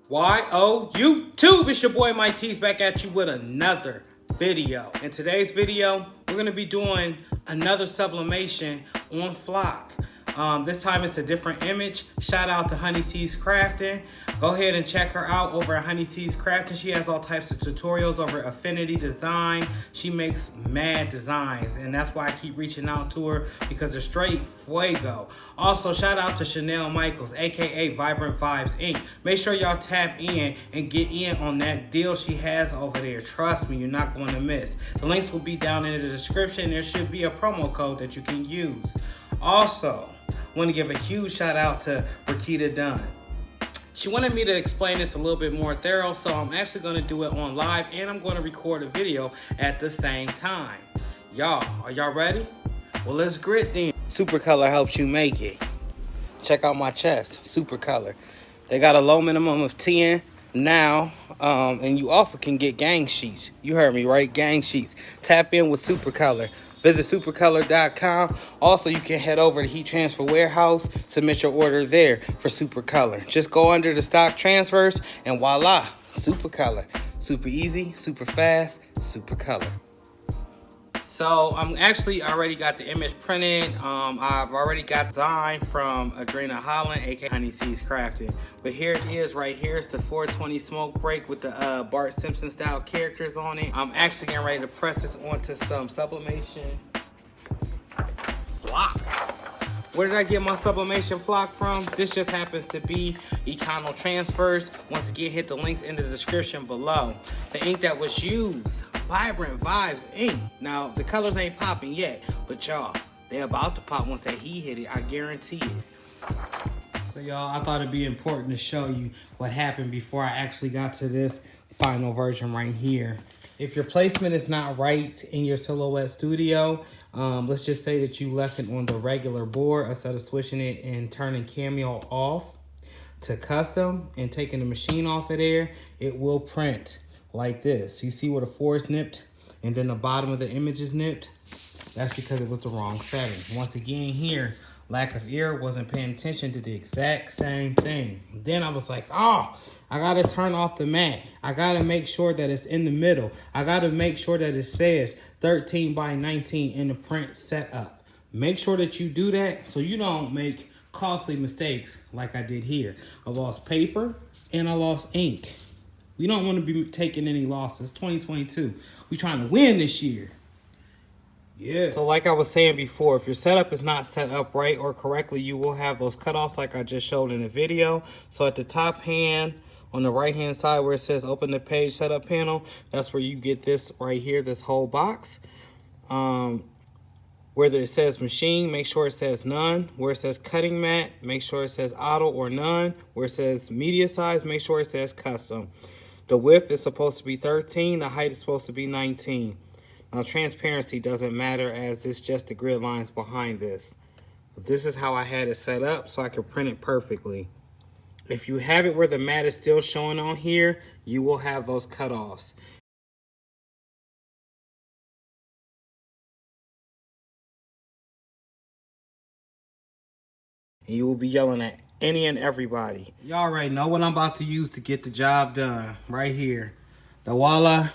Y-O YouTube, it's your boy Mike T's back at you with another video. In today's video, we're going to be doing another sublimation on flock. This time it's a different image. Shout out to Honey C's Crafting. Go ahead and check her out over at Honey C's Crafting. She has all types of tutorials over Affinity Design. She makes mad designs, and that's why I keep reaching out to her, because they're straight fuego. Also, shout out to Chanel Michaels, aka Vibrant Vibes Inc. Make sure y'all tap in and get in on that deal she has over there. Trust me, you're not going to miss. The links will be down in the description. There should be a promo code that you can use. Also, want to give a huge shout out to Rakita Dunn. She wanted me to explain this a little bit more thorough, so I'm actually going to do it on live, and I'm going to record a video at the same time. Y'all, are y'all ready? Well, let's grit then. Super Color helps you make it. Check out my chest, Super Color. They got a low minimum of 10 now, and you also can get gang sheets. You heard me, right? Gang sheets. Tap in with Super Color. Visit supercolor.com. Also, you can head over to Heat Transfer Warehouse, submit your order there for Super Color. Just go under the stock transfers, and voila, Super Color. Super easy, super fast, Super Color. So I'm actually already got the image printed. I've already got design from Adrena Holland, aka Honey C's Crafting. But here it is right here. It's the 420 smoke break with the Bart Simpson style characters on it. I'm actually getting ready to press this onto some sublimation flock. Where did I get my sublimation flock from? This just happens to be econotransfers. Once again, hit the links in the description below. The ink that was used, Vibrant Vibes ink. Now, the colors ain't popping yet, but y'all, they about to pop once that heat hit it, I guarantee it. So y'all, I thought it'd be important to show you what happened before I actually got to this final version right here. If your placement is not right in your Silhouette Studio, let's just say that you left it on the regular board instead of switching it and turning Cameo off to custom and taking the machine off of there, it will print like this. You see where the 4 is nipped and then the bottom of the image is nipped? That's because it was the wrong setting. Once again here, lack of ear, wasn't paying attention to the exact same thing. Then I was like, oh, I gotta turn off the mat. I gotta make sure that it's in the middle. I gotta make sure that it says 13 by 19 in the print setup. Make sure that you do that so you don't make costly mistakes like I did here. I lost paper and I lost ink. We don't want to be taking any losses. 2022. We trying to win this year. Yeah. So like I was saying before, if your setup is not set up right or correctly, you will have those cutoffs like I just showed in the video. So at the top hand, on the right hand side where it says open the page setup panel, that's where you get this right here, this whole box. Where it says machine, make sure it says none. Where it says cutting mat, make sure it says auto or none. Where it says media size, make sure it says custom. The width is supposed to be 13, the height is supposed to be 19. Now transparency doesn't matter, as it's just the grid lines behind this. But this is how I had it set up so I could print it perfectly. If you have it where the mat is still showing on here, you will have those cutoffs. And you will be yelling at any and everybody. Y'all already know what I'm about to use to get the job done. Right here. The Voila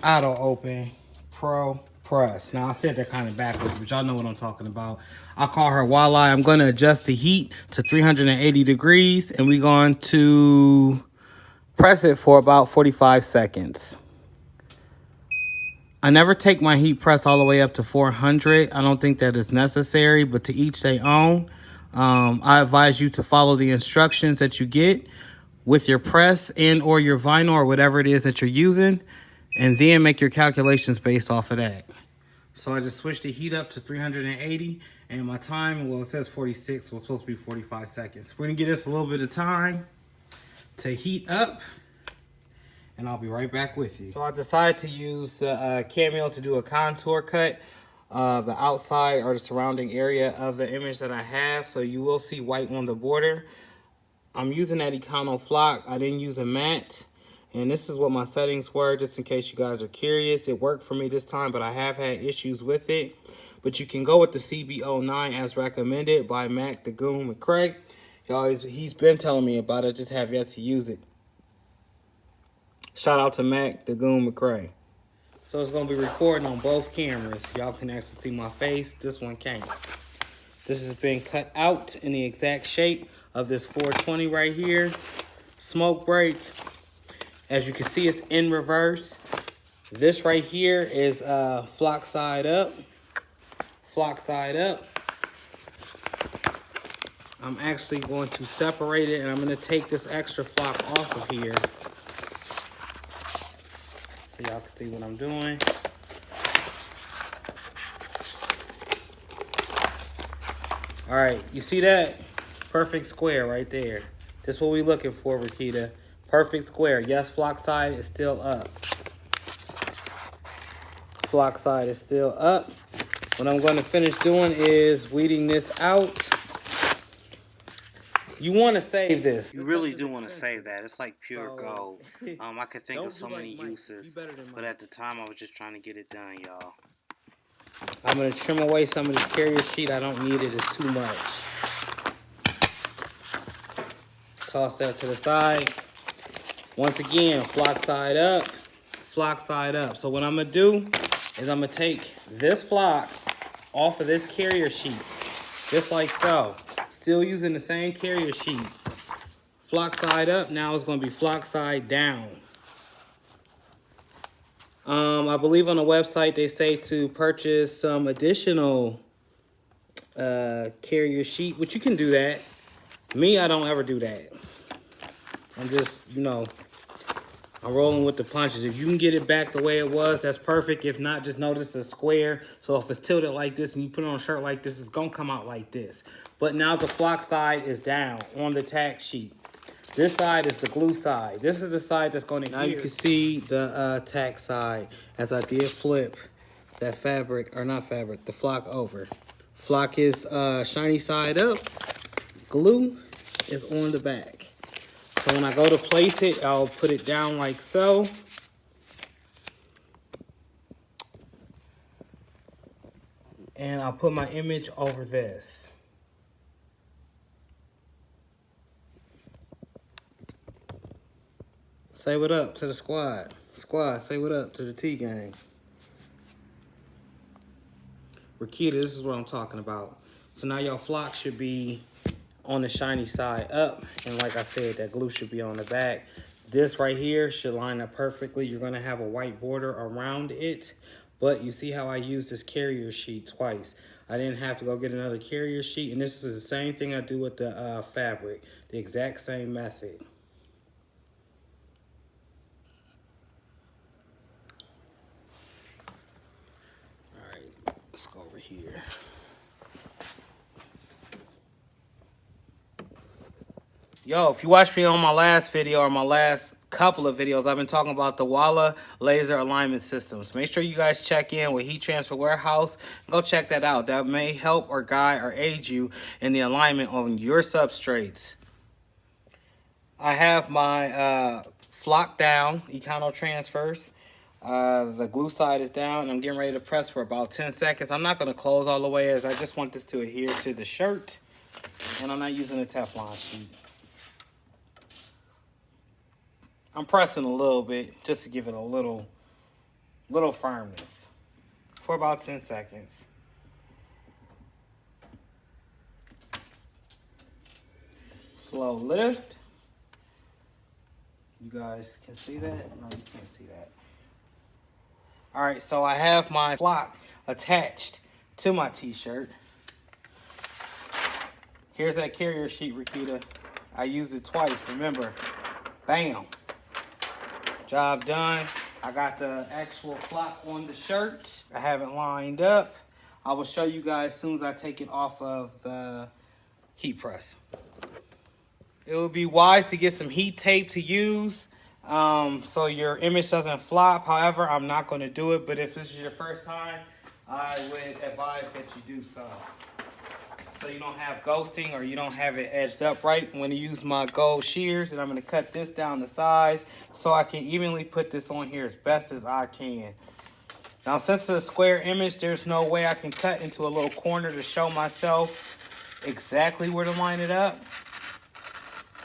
Auto Open Pro Press. Now, I said that kind of backwards, but y'all know what I'm talking about. I'll call her Voila. I'm going to adjust the heat to 380 degrees, and we're going to press it for about 45 seconds. I never take my heat press all the way up to 400. I don't think that is necessary, but to each their own. I advise you to follow the instructions that you get with your press and or your vinyl or whatever it is that you're using, and then make your calculations based off of that. So I just switched the heat up to 380, and my time, well, it says 46, well, it's supposed to be 45 seconds. We're gonna give this a little bit of time to heat up, and I'll be right back with you. So I decided to use the Cameo to do a contour cut of the outside or the surrounding area of the image that I have, so you will see white on the border. I'm using that Econo flock. I didn't use a matte. And this is what my settings were, just in case you guys are curious. It worked for me this time, but I have had issues with it. But you can go with the CB09 as recommended by Mac, DeGoon, McCrae. He's been telling me about it, just have yet to use it. Shout out to Mac, the Goon McCray. So it's gonna be recording on both cameras. Y'all can actually see my face. This one can't. This has been cut out in the exact shape of this 420 right here. Smoke break. As you can see, it's in reverse. This right here is flock side up. Flock side up. I'm actually going to separate it, and I'm going to take this extra flock off of here so y'all can see what I'm doing. All right, you see that? Perfect square right there. This is what we're looking for, Rakita. Perfect square. Yes, flock side is still up. Flock side is still up. What I'm going to finish doing is weeding this out. You want to save this. You really do want to save that. It's like pure gold. I could think of so many uses, but at the time I was just trying to get it done, y'all. I'm going to trim away some of this carrier sheet. I don't need it. It's too much. Toss that to the side. Once again, flock side up, flock side up. So what I'm going to do is I'm going to take this flock off of this carrier sheet, just like so. Still using the same carrier sheet. Flock side up, now it's going to be flock side down. I believe on the website they say to purchase some additional carrier sheet, which you can do that. Me, I don't ever do that. I'm just, you know, I'm rolling with the punches. If you can get it back the way it was, that's perfect. If not, just notice a square. So if it's tilted like this and you put it on a shirt like this, it's going to come out like this. But now the flock side is down on the tack sheet. This side is the glue side. This is the side that's going to Now you can see the tack side as I did flip that fabric, or not fabric, the flock over. Flock is shiny side up. Glue is on the back. So when I go to place it, I'll put it down like so. And I'll put my image over this. Say what up to the squad. Squad, say what up to the T-gang. Rakita, this is what I'm talking about. So now your flock should be on the shiny side up. And like I said, that glue should be on the back. This right here should line up perfectly. You're going to have a white border around it. But you see how I used this carrier sheet twice. I didn't have to go get another carrier sheet. And this is the same thing I do with the fabric. The exact same method. Let's go over here. Yo, if you watched me on my last video or my last couple of videos, I've been talking about the Walla laser alignment systems. Make sure you guys check in with Heat Transfer Warehouse. Go check that out. That may help or guide or aid you in the alignment on your substrates. I have my flock down, econotransfers. The glue side is down, and I'm getting ready to press for about 10 seconds. I'm not going to close all the way, as I just want this to adhere to the shirt, and I'm not using a Teflon sheet. I'm pressing a little bit just to give it a little firmness for about 10 seconds. Slow lift. You guys can see that? No, you can't see that. All right, so I have my flock attached to my t-shirt. Here's that carrier sheet, Rakita. I used it twice, remember. Bam. Job done. I got the actual flock on the shirt. I have it lined up. I will show you guys as soon as I take it off of the heat press. It would be wise to get some heat tape to use. So your image doesn't flop. However, I'm not going to do it, but if this is your first time, I would advise that you do so. So you don't have ghosting or you don't have it edged up right. I'm going to use my gold shears, and I'm going to cut this down to size so I can evenly put this on here as best as I can. Now, since it's a square image, there's no way I can cut into a little corner to show myself exactly where to line it up.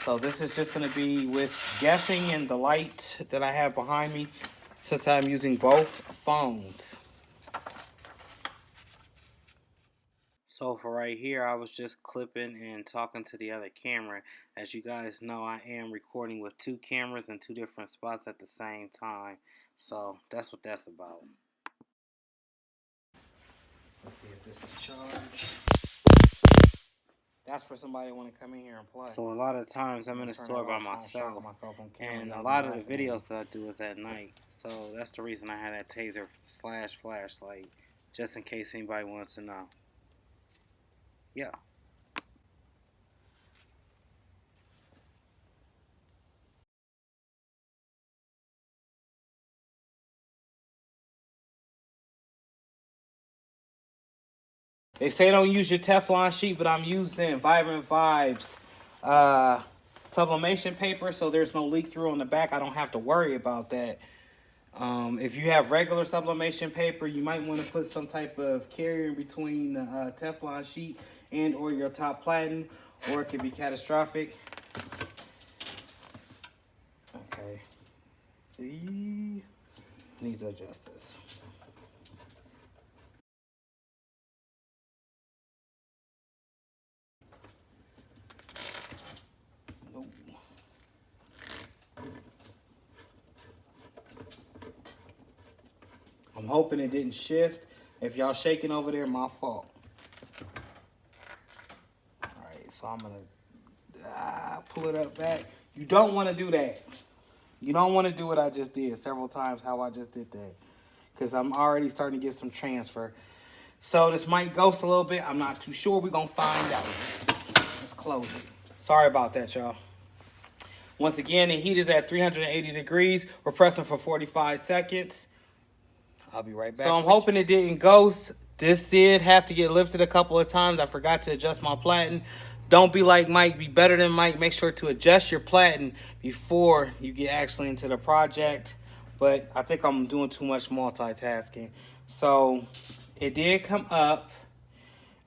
So this is just going to be with guessing and the light that I have behind me, since I'm using both phones. So for right here, I was just clipping and talking to the other camera. As you guys know, I am recording with 2 cameras in 2 different spots at the same time. So that's what that's about. Let's see if this is charged. That's for somebody who want to come in here and play. So a lot of times I'm in the store by myself, and a lot of the videos that I do is at night. So that's the reason I have that taser / flashlight, just in case anybody wants to know. Yeah. They say don't use your Teflon sheet, but I'm using Vibrant Vibes sublimation paper, so there's no leak through on the back. I don't have to worry about that. If you have regular sublimation paper, you might want to put some type of carrier in between the Teflon sheet and or your top platen, or it could be catastrophic. Okay. Needs to adjust this. Nope. I'm hoping it didn't shift. If y'all shaking over there, my fault. Alright, so I'm gonna pull it up back. You don't want to do that. You don't want to do what I just did several times, how I just did that. Because I'm already starting to get some transfer. So this might ghost a little bit. I'm not too sure. We're going to find out. Let's close it. Sorry about that, y'all. Once again, the heat is at 380 degrees. We're pressing for 45 seconds. I'll be right back. So I'm hoping it didn't ghost. This did have to get lifted a couple of times. I forgot to adjust my platen. Don't be like Mike. Be better than Mike. Make sure to adjust your platen before you get actually into the project. But I think I'm doing too much multitasking. So it did come up.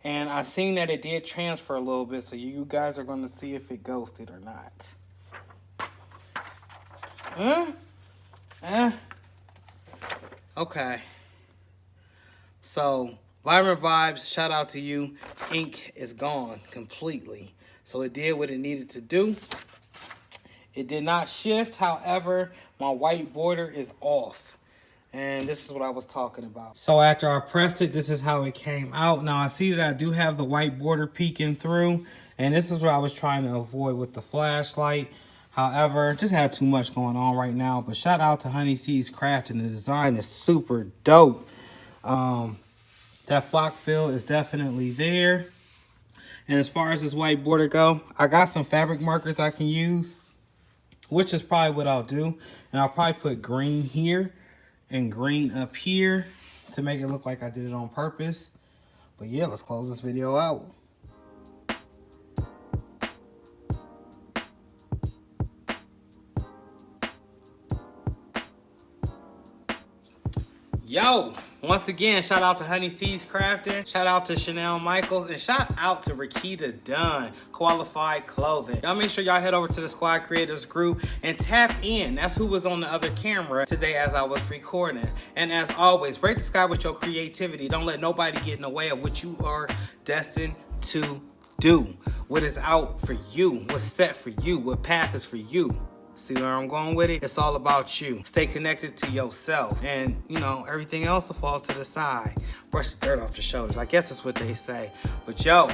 And I seen that it did transfer a little bit. So you guys are going to see if it ghosted or not. Okay. So Vibrant Vibes, shout out to you. Ink is gone completely. So it did what it needed to do. It did not shift. However, my white border is off. And this is what I was talking about. So after I pressed it, this is how it came out. Now I see that I do have the white border peeking through. And this is what I was trying to avoid with the flashlight. However, just had too much going on right now. But shout out to Honey C's Craft, and the design is super dope. That flock fill is definitely there. And as far as this white border go, I got some fabric markers I can use, which is probably what I'll do. And I'll probably put green here and green up here to make it look like I did it on purpose. But yeah, let's close this video out. Yo, once again, shout out to Honey C's Crafting, shout out to Chanel Michaels, and shout out to Rakita Dunn, Qualified Clothing. Y'all make sure y'all head over to the Squad Creators group and tap in. That's who was on the other camera today as I was recording. And as always, break the sky with your creativity. Don't let nobody get in the way of what you are destined to do. What is out for you, what's set for you, what path is for you. See where I'm going with it? It's all about you. Stay connected to yourself. And, you know, everything else will fall to the side. Brush the dirt off your shoulders. I guess that's what they say. But, yo,